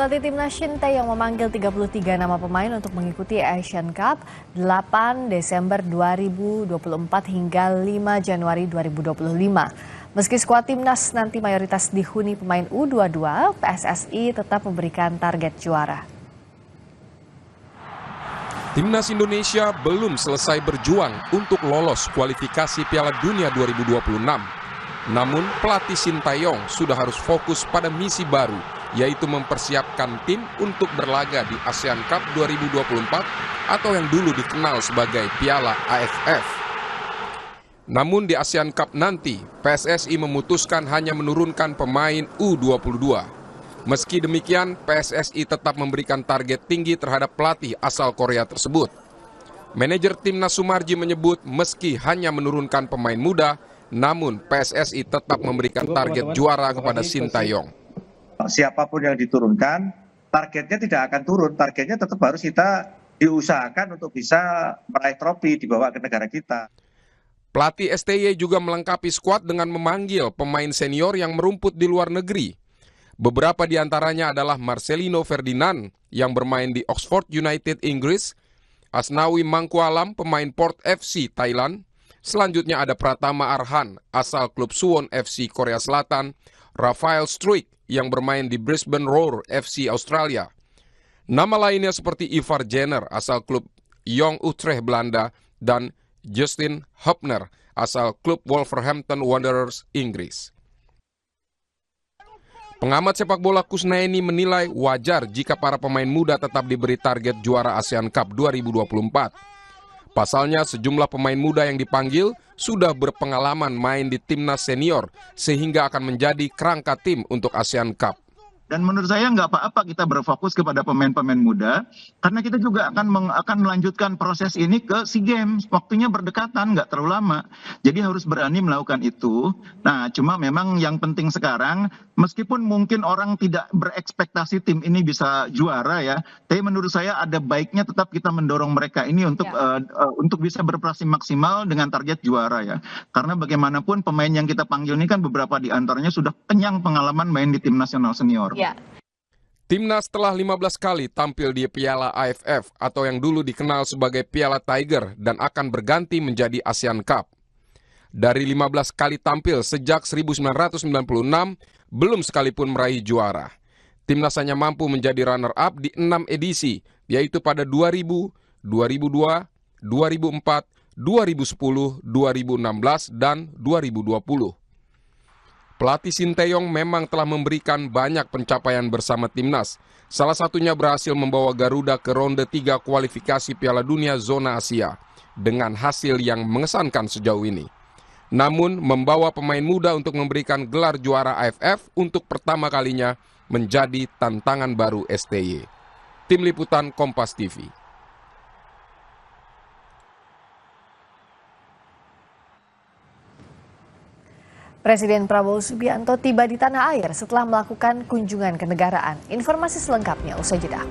Pelatih Timnas Shin Tae-yong memanggil 33 nama pemain untuk mengikuti Asian Cup 8 Desember 2024 hingga 5 Januari 2025. Meski skuad Timnas nanti mayoritas dihuni pemain U22, PSSI tetap memberikan target juara. Timnas Indonesia belum selesai berjuang untuk lolos kualifikasi Piala Dunia 2026. Namun pelatih Shin Tae-yong sudah harus fokus pada misi baru, yaitu mempersiapkan tim untuk berlaga di ASEAN Cup 2024 atau yang dulu dikenal sebagai Piala AFF. Namun di ASEAN Cup nanti, PSSI memutuskan hanya menurunkan pemain U22. Meski demikian, PSSI tetap memberikan target tinggi terhadap pelatih asal Korea tersebut. Manajer Timnas Sumarji menyebut meski hanya menurunkan pemain muda, namun PSSI tetap memberikan target juara kepada Shin Tae-yong. Siapapun yang diturunkan, targetnya tidak akan turun. Targetnya tetap harus kita diusahakan untuk bisa meraih trofi dibawa ke negara kita. Pelatih STY juga melengkapi skuad dengan memanggil pemain senior yang merumput di luar negeri. Beberapa di antaranya adalah Marcelino Ferdinand yang bermain di Oxford United Inggris, Asnawi Mangkualam pemain Port FC Thailand, selanjutnya ada Pratama Arhan asal klub Suwon FC Korea Selatan, Rafael Struijk yang bermain di Brisbane Roar FC Australia. Nama lainnya seperti Ivar Jenner asal klub Jong Utrecht Belanda dan Justin Hubner asal klub Wolverhampton Wanderers Inggris. Pengamat sepak bola Kusnaini menilai wajar jika para pemain muda tetap diberi target juara ASEAN Cup 2024. Pasalnya sejumlah pemain muda yang dipanggil sudah berpengalaman main di timnas senior sehingga akan menjadi kerangka tim untuk ASEAN Cup. Dan menurut saya nggak apa-apa kita berfokus kepada pemain-pemain muda, karena kita juga akan melanjutkan proses ini ke SEA Games. Waktunya berdekatan, nggak terlalu lama. Jadi harus berani melakukan itu. Nah, cuma memang yang penting sekarang, meskipun mungkin orang tidak berekspektasi tim ini bisa juara ya, tapi menurut saya ada baiknya tetap kita mendorong mereka ini untuk bisa berprestasi maksimal dengan target juara ya. Karena bagaimanapun pemain yang kita panggil ini kan beberapa di antaranya sudah kenyang pengalaman main di tim nasional senior. Ya. Timnas telah 15 kali tampil di Piala AFF atau yang dulu dikenal sebagai Piala Tiger dan akan berganti menjadi ASEAN Cup. Dari 15 kali tampil sejak 1996, belum sekalipun meraih juara. Timnas hanya mampu menjadi runner-up di 6 edisi, yaitu pada 2000, 2002, 2004, 2010, 2016, dan 2020. Pelatih Shin Tae-yong memang telah memberikan banyak pencapaian bersama timnas. Salah satunya berhasil membawa Garuda ke ronde 3 kualifikasi Piala Dunia Zona Asia dengan hasil yang mengesankan sejauh ini. Namun, membawa pemain muda untuk memberikan gelar juara AFF untuk pertama kalinya menjadi tantangan baru STY. Tim Liputan Kompas TV. Presiden Prabowo Subianto tiba di tanah air setelah melakukan kunjungan kenegaraan. Informasi selengkapnya usai jeda.